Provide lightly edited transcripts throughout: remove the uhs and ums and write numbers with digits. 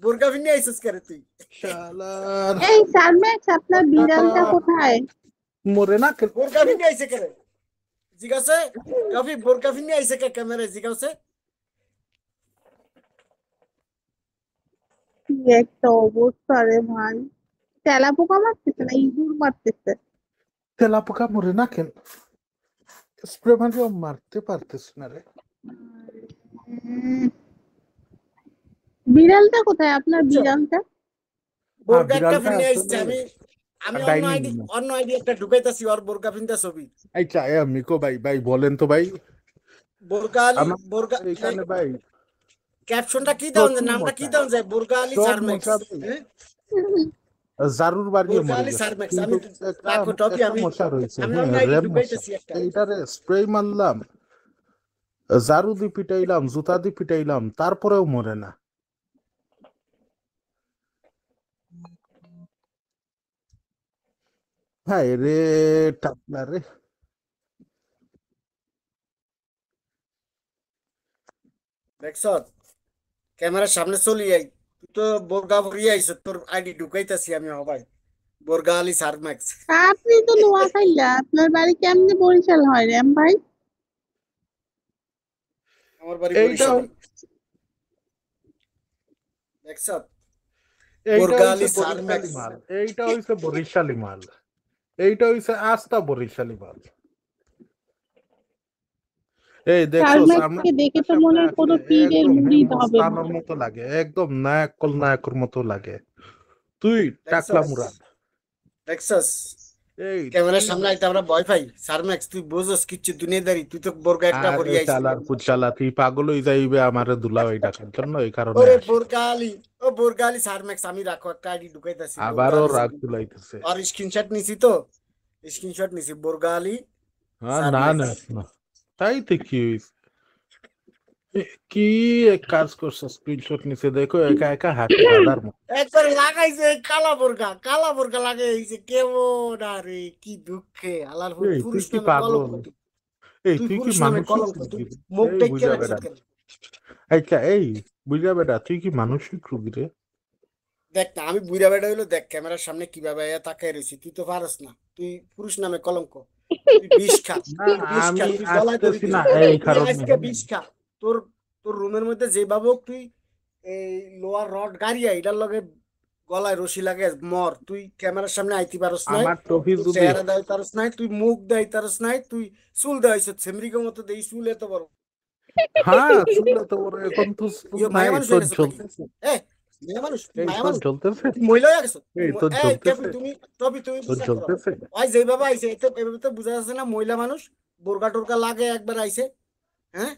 বোরকা পিনে আইছিস করে তুই? শালার এই সারম্যাক্স আপনার বিড়ালটা কোথায়? মরে না কেন? বোরকা পিনে আইছে করে জিজ্ঞাসা টফি বোরকা পিনে আইছে কে ক্যামেরায় জিজ্ঞাসা কি একটা অবস্থা রে ভাই, তেলা পোকা মারতেছে না ইঁদুর মারতেছে। তেলাপোকা মরে না কেন? স্প্রে মারিও মারতে পারতেছ না রে। উম, বিড়ালটা কোথায় আপনার বুঝছো বিড়ালটা? বোরকা একটা বিড়ালটা পিনে আইছে আসলে আমি আমি ডাইনিং। অন্য আইডি একটা ঢুকাইতাছি ওর বোরকা পিনটা ছবি আচ্ছা মিকো ভাই ভাই বলেন তো ভাই, বোরকা আলী আমার বোরকা এখানে ভাই ক্যাপশনটা কি দেওয়া যায় প্রচুর নামটা কি মশা, দেওয়া যায় বোরকা আলী সব সারম্যাক্স মশা ভাই জারুর বাড়িয়ে বোরকা মরে আলী গেছে, সারম্যাক্স কিন্তু আমি একটা রাখো টপি একটা আমি মশা রয়েছে, আমি হ্যাঁ অন্য আইডি রেম মশা। ঢুকাইতেছি একটা এইটারে স্প্রে মারলাম, জারু দিয়ে পিটাইলাম, জুতা দিয়ে পিটাইলাম, তারপরেও মরে না। হ্যাঁ রে, টাকলা রে। দেখছ ক্যামেরার সামনে চলি আই তুই তো বোরকা পরিয়ে আইছ তোর আইডি ঢুকাইতাছি আমি হবাই বোরকা আলী সারম্যাক্স আপনি তো নোয়াখাইলা, আপনার বাড়ি কেমনে বরিশাল হয় রেম ভাই? আমার বাড়ি এইটা বরিশালে দেখছ এইটা বোরকা হইছে আলী বরিশালী সারম্যাক্স মাল, এইটা হইছে বরিশালী মাল, এইটা হইছে আস্তা বরিশালী মাল। এই দেখছোস আমরা সারম্যাক্সকে দেখে তো সামনে মনে হয় কোনো আসলে পীরের একদম মুরিদ হবে মস্তানোর মনে হয়। মতো লাগে, একদম নায়কল নায়কের মতো লাগে। তুই টাকলা দেখছস মুরাদ, দেখছস এই ক্যামেরার তুই সামনে আইতে আমরা ভয় পাই সারম্যাক্স তুই বোঝস কিচ্ছু দুনিয়াদারি তুই তো বোরকা একটা আরে পরিয়ে আইছ শালার পুচ্ছালা, তুই পাগল হয়ে যাইবে আমারে দুলাভাই ডাকার জন্য, এই কারণে ওরে আসি। বোরকা আলী ও বোরকা আলী সারম্যাক্স আমি রাখো একটা আইডি ঢুকাইতাছি বোরকা আবারও আলী রাগ সারম্যাক্স তুলাইতেছে। আর স্ক্রিনশট নিছি তো স্ক্রিনশট নিছি বোরকা আলী হ্যাঁ না সারম্যাক্স না না, তাইতে কি হইছে? কি এক কাজ করছো, স্ক্রিনশট নিচে দেখো একা একা হাতে গাদার মতো। একবার লাগাইছে কালা বোরকা লাগাইছে কেমন আরে কি দুঃখে আল্লাহর এই তুই পুরুষ কি নামে পাগল? কলঙ্ক তুই এই তুই তুই কি পুরুষ নামে মানসিক কলঙ্ক তুই রোগী রে? মুখ এই ডেকে বুঝা রাখছ বেড়া, কেন আচ্ছা এই বুঝা বেড়া, তুই কি মানসিক রোগী রে? দেখ না আমি বুইরা বেটা হইলো দেখ ক্যামেরার সামনে কিভাবে তাকাই রয়েছি তুই তো পারস না তুই পুরুষ নামে কলঙ্ক তুই বিষ খা না বিষ খা আমি তুই গলায় দড়ি আসতেছি দে না এই তুই কারণে। আজকে বিষ খা তোর তোর রুমের মধ্যে যে বাবু তুই এই লোয়ার রড গাড়িয়া এটার লগে গলায় রশি লাগে মর তুই ক্যামেরার সামনে আইতে পারস নাই আমার ট্রফি তুই যদি, চেহারা দেয় তারস নাই তুই মুখ দেয় তারস নাই তুই চুল দেয় সেমরিকের মতো দেই চুল এত বড় হ্যাঁ শুনলে তো ওর এখন তো চুল ইয়ে মায়া নাই, মানুষ হয়ে তোর গেছে নাকি জ্বলতেছে। এ মেয়ে মানুষ তুই এই মায়া তোর মানুষ জ্বলতেছে, তুই মহিলা হয়ে গেছো এই তোর এই জ্বলতেছে, তুমি তোর বিশ্বাস করো জ্বলতেছে। ওই যেই বাবা আইছে এভাবে তো বোঝা যাচ্ছে না মহিলা মানুষ বোরকা টোরকা লাগে একবার আইছে হ্যাঁ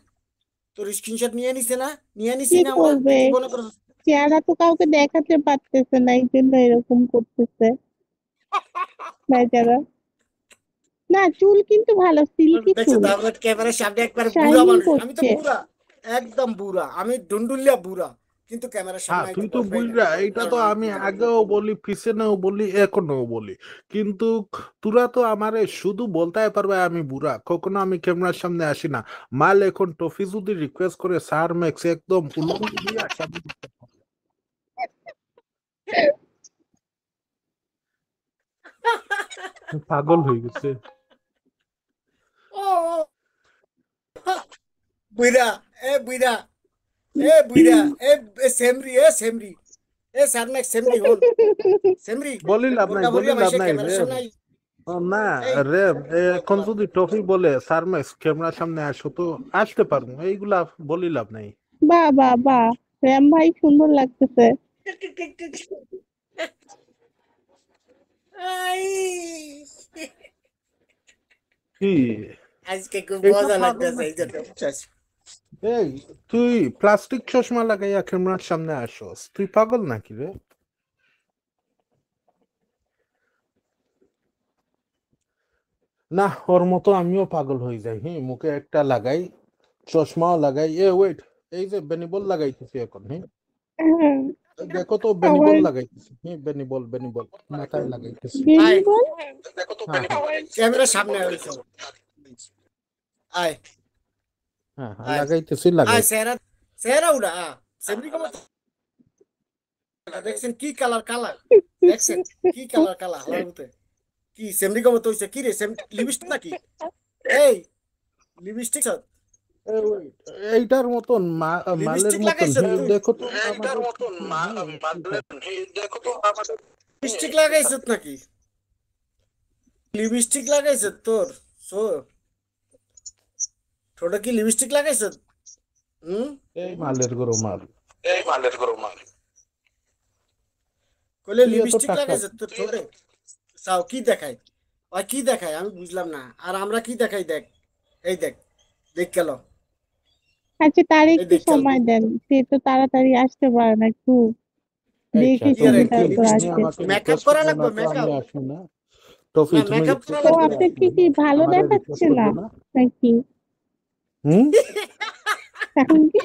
তোর স্ক্রিনশট নিয়ে নিছে না নিয়ে কি নিছি না আমরা করবে, তুই কি মনে করছিস চেহারা তো কাউকে দেখাতে পারতেছে না এই জন্য এরকম করতেছে বেচারা। না চুল কিন্তু ভালো সিল্কি দেখছো চুল, তারপরে ক্যামেরার সামনে একবার বুড়া শাইনিং মানুষ আমি তো করছে। বুড়া একদম বুড়া আমি ডুন্ডুলিয়া বুড়া কিন্তু ক্যামেরার সামনে হ্যাঁ আইতে তুই তো ভয় পাই না বুঝরা, এইটা কারণ তো আমি আমি বুড়া আগেও বলি, পিছনেও বলি, এখনো বলি, কিন্তু তোরা তো আমারে শুধু বলতে পারবে আমি বুড়া, কখনো আমি ক্যামেরার সামনে আসি না। মাল এখন টফি যদি রিকোয়েস্ট করে স্যার ম্যাক্স একদম উলঙ্গ দিয়ে সামনে দিতে হবে। পাগল হয়ে গেছে। ও ও, বুইরা বুইরা বুইরা সেমরি সারনেক সেমরি হল সেমরি বলি লাভ নাই, বোরকা বলি ভরিয়া লাভ মাইসে নাই ক্যামেরার রে। সামনে ও না এই রে, এখন যদি টফি বলে স্যার ম্যাক্স ক্যামেরার সামনে আসো তো আসতে পারবো, এইগুলা বলি লাভ নাই। বাহ বাহ বাহ, র্যাম ভাই সুন্দর লাগতেছে। আই কি আজকে খুব এটা মজা পাগল লাগতেছে এই নাকি? জন্য বুঝছস? এই তুই প্লাস্টিক চশমা লাগাইয়া ক্যামেরার সামনে আসস, তুই পাগল নাকি রে? না ওর মতো আমিও পাগল হয়ে যাই, হ্যাঁ মুখে একটা লাগাই, চশমাও লাগাই। এ ওয়েট, এই যে বেনিবল লাগাইতেছি এখন, হ্যাঁ হ্যাঁ, এই দেখো তো আবার বেনিবল লাগাইতেছি, হ্যাঁ বেনিবল বেনিবল মাথায় লাগাইতেছি। আয় বেনি বল। হ্যাঁ হ্যাঁ ক্যামেরার সামনে আইছো আয় হ্যাঁ হ্যাঁ, আয় লাগাইতেছি আয় লাগাইতেছি। সেরা সেরা উড়া সেমরি কম দেখছেন কি কালার কালা, দেখছেন কি কালার কালা হালার মধ্যে কি সেমরি কমত হইছে কি রে সেম লিপস্টিক নাকি এই লিপস্টিক এইটার মতন মালের লিপস্টিক মতন লাগাইছ হে তুই দেখো তো আমাদের লিপস্টিক লাগাইছ নাকি লিপস্টিক লাগাইছ তোর সো ঠোঁটে কি লিপস্টিক লাগাইছ হুম এই মালের গরো মাল কইলে তুই এত লিপস্টিক টাকা লাগাইছ তোর ঠোঁটে চাও কি দেখায় ওই কি দেখায় আমি বুঝলাম না আর আমরা কি দেখাই দেখ এই দেখ দেখ গেল আচ্ছা, তার এই একটু দেখ গেল সময় দেন, সে তো তাড়াতাড়ি আসতে পারে না, একটু আচ্ছা দেখে কি আর শুনে টফি কি তারপর তুমি লিপস্টিক আসে। আমাকে মেকআপ রিকোয়েস্ট করা করবে না লাগবে তো আমি মেকআপ আসবো না। টফি না তুমি মেকআপ করা রিকোয়েস্ট তো লাগবে করলে না আপনার আসবো কি না, কি ভালো আমারে রিকোয়েস্ট দেখাচ্ছে না করবে না। নাকি? হুম এখন কি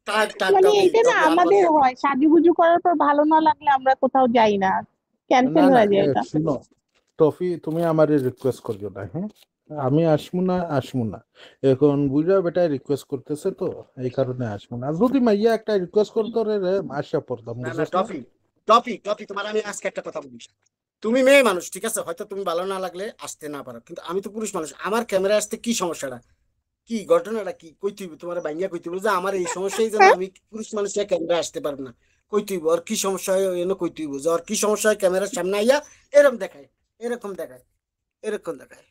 থাক থাক মানে টপি এটা না টপি আর আমাদের হয়, সাজুগুজু করার পর ভালো না লাগলে আমরা কোথাও যাই না, না ক্যান্সেল না হয়ে যায় এটা। শুনো টফি তুমি আমারে রিকোয়েস্ট করিও না, হ্যাঁ আমি আসবো না এখন বুঝা বেটা রিকোয়েস্ট করতেছে তো এই কারণে আসবো না। আর যদি মাইয়া একটা রিকোয়েস্ট করতো রে রে আসা পড়তাম না না বুঝছ না। টপি টপি টপি তোমার আমি আজকে একটা কথা বলি তুমি মেয়ে মানুষ ঠিক আছে হয়তো তুমি ভালো না লাগলে আসতে না পারো কিন্তু আমি তো পুরুষ মানুষ আমার ক্যামেরা আসতে কি সমস্যাটা কি ঘটনাটা কি কই তুই তোমার বাইঙ্গা কই তুই যে আমার এই সমস্যা এই জন্য আমি পুরুষ মানুষ ক্যামেরা আসতে পারবো না কই তুই ওর কি সমস্যা হয় এনে কই তুই যে ওর কি সমস্যা হয় ক্যামেরার সামনে আইয়া এরকম দেখায় এরকম দেখায় এরকম দেখায়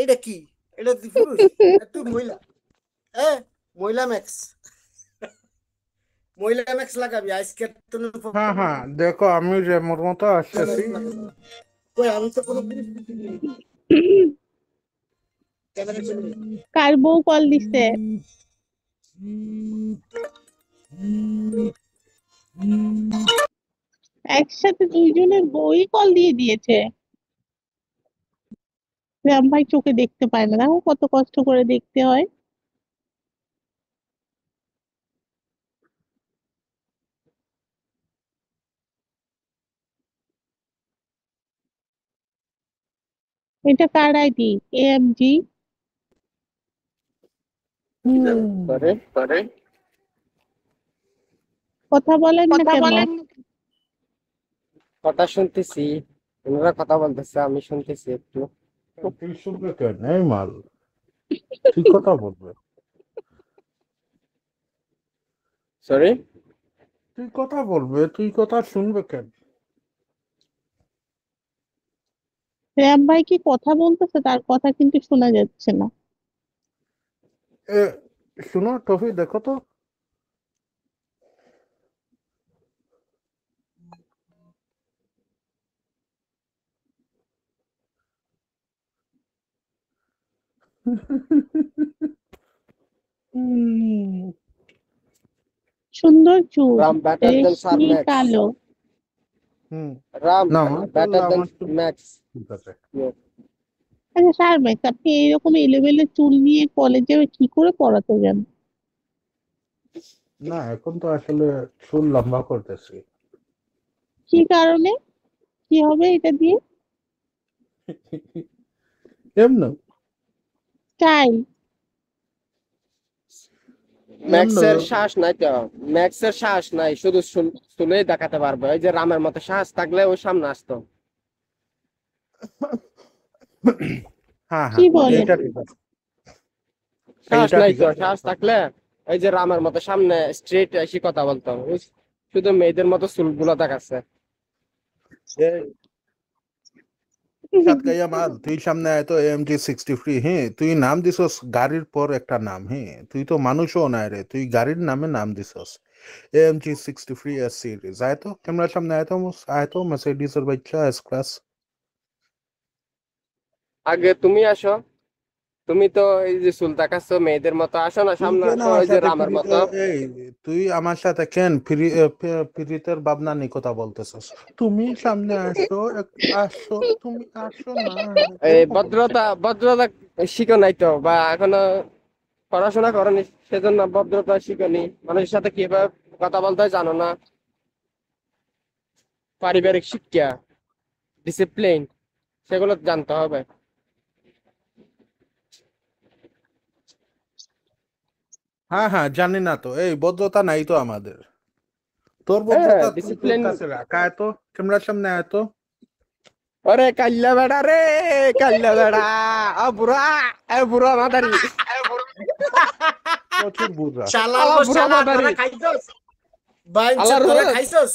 এটা কি এটা তুই পুরুষ তুই মহিলা হ্যাঁ মহিলা ম্যাক্স মহিলা ম্যাক্স লাগাবি আজকে তো হ্যাঁ হ্যাঁ দেখো আমি যে মোর মতো আসতেছি। কই আমি তো কোনো পুরুষ দেখিনি। ক্যামেরার সামনে কার বউ কল দিছে? একসাথে দুইজনের বউই কল দিয়ে দিয়েছে। রাম ভাই চোখে দেখতে পায় না, দেখো কত কষ্ট করে দেখতে হয়। এটা কার আইডি? এএমজি। করে কথা বলেন না কেন? কথা শুনতেছি, ওনারা কথা বলতেছে, আমি শুনতেছি একটু। তুই শুনবে কেন এই মাল, তুই কথা বলবে, সরি, তুই কথা বলবে, তুই কথা শুনবে কেন। রাম ভাই কি কথা বলতেছে? তার কথা কিন্তু শোনা যাচ্ছে না। এ শুনো টফি দেখো তো। হুম, সুন্দর চুল, রাম বেটার দেন স্যার রেশমি ম্যাক্স, কালো। হুম। রাম না আমার তো বেটার দেন আমার তো ম্যাক্স। ঠিক আছে। আচ্ছা শারমেক, আপনি এইরকম এলোমেলো চুল নিয়ে কলেজে কি করে পড়াতে যান? না এখন তো আসলে চুল লম্বা করতেছি। কি কারণে? কি হবে এটা দিয়ে? এমন স্টাইল? এমন ম্যাক্সের শ্বাস নাই তো, ম্যাক্সের শ্বাস নাই, শুধু শুনেই দেখাতে পারবে। ওই যে রামের মতো শ্বাস থাকলে ওই সামনে আসতো। হ্যাঁ কি হ্যাঁ বলেন? এইটা ঠিক আছে, শ্বাস এইটা নাই ঠিক তো, আছে শ্বাস এখন। থাকলে ওই যে রামের মতো সামনে স্ট্রেট এসে কথা বলতো। শুধু মেয়েদের মতো চুলগুলো দেখাচ্ছে। সাতকাইয়া মাল তুই সামনে আয় তো AMG 63, হ্যাঁ তুই নাম দিছস গাড়ির পর একটা নাম, হ্যাঁ তুই তো মানুষও নাই রে, তুই গাড়ির নামে নাম দিছস AMG 63 সিরিজ। আয় তো ক্যামেরার সামনে আয় তো মার্সিডিজের বাচ্চা এস ক্লাস। আগে তুমি আসো, তুমি তো এই যে চুল দেখাচ্ছ মেয়েদের মতো, আসো না তুই সামনে কেন আসো, আমার ওই যে সাথে রামের মতো। এই তুই আমার সাথে কেন ফ্রিতের ভাবনা নিয়ে কথা বলতেছস। তুমি সামনে আসো আসো তুমি আসো না, এই এরকম বলতেছ। ভদ্রতা শিখো নাই তো, বা এখনো পড়াশোনা করনি, সেজন্য ভদ্রতা শিখনি। মানুষের সাথে কিভাবে কথা বলতে হয় জানো না। পারিবারিক শিক্ষা, ডিসিপ্লিন, সেগুলো জানতে হবে। হ্যাঁ হ্যাঁ জানি না তো, এই ভদ্রতা নাই তো আমাদের। তোর ভদ্রতা তুই ডিসিপ্লিন। তোর কাছে রাখ। আয় তো ক্যামেরার সামনে আয় তো। ওরে কাল্লা বেড়া রে, কাল্লা বেড়া, বুড়া মাদারি, প্রচুর বুড়া। শালার আলা গো বুড়া শালা, মাদারি। তোরা খাইছস বাইঞ্চে, আলার তোরা রোজ। খাইছস?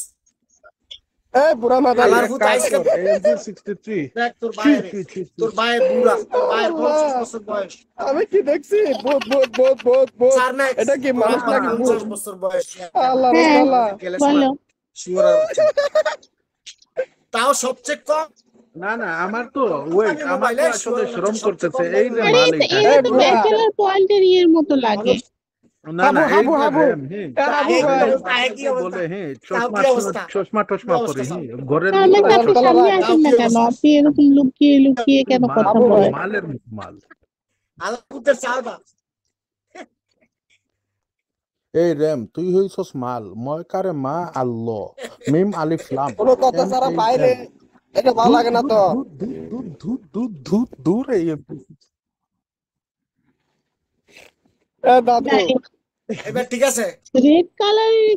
বুড়া মাদারি। আলার এক ভূত কাজ আইসকে কর, AMG 63 দেখ তোর ছি বাইরে, ছি ছি ছি। তোর বায়ে বুড়া, তোর বায়ের আল্লাহ। 50 বছর বয়স। আমি কি দেখছি? ভূত। সারম্যাক্স, এটা কি তোর মানুষ আব্বার নাকি ভূত? 50 বছর বয়স। আল্লাহ হ্যাঁ, রসাল্লাহ। গেলে বলো। শিওরার বাচ্চা। তাও সবচেয়ে কম না না, আমার তো ওয়েট, আমি আমার তো মোবাইলে আসলে শিওর শ্রম হচ্ছে করতেছে। সবচেয়ে এই কম যে দামি আরে মাল তো এটা। এরা এই তো বুড়া। ব্যাচেলর পয়েন্টের ইয়ের মতো লাগে। না না, এই যে হাবু। র্যাম, হ্যাঁ হাবু তাই ভাই। তাই কি অবস্থা? বলে, হ্যাঁ তাও চশমা কি অবস্থা? চশমা কি টশমা অবস্থা পরে, স্যার? হ্যাঁ ঘরের তাহলে ভিতরে আপনি বলতলা সামনে ভাই। আসেন না কি কেন? অবস্থা? আপনি এরকম লুকিয়ে লুকিয়ে কেন মাল, কথা হাবু ভাই। বলেন? মালের মতো মাল। আলাপুতের চালবা এই র্যাম, তুই হইছস মাল। ময়কারে মা আল্লাহ, মিম আলিফ লাম, কোনো কথা ছাড়া বাইরে MAN। এটা ভালো লাগে না তো। দূর এই দাদু। জানি এবার ঠিক আছে। রেড কালারের